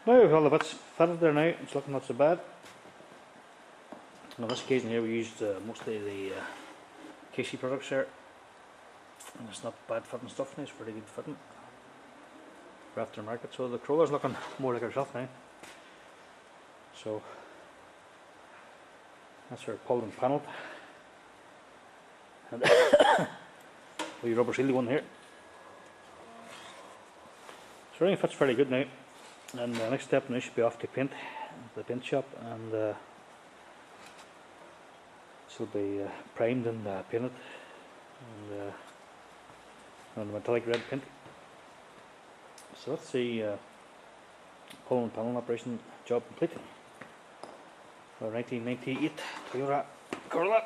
Now we've all the bits fitted there now, it's looking not so bad. On this occasion here we used mostly the KC products here, and it's not bad fitting stuff now, it's pretty good fitting for aftermarket. So the Corolla's looking more like herself now. So that's her pulled and panelled, and we rubber sealed one here. So everything fits fairly good now, and the next step now should be off to paint, the paint shop, and this will be primed and painted, and metallic red paint. So that's the pull and panel operation job complete for 1998 Toyota Corolla.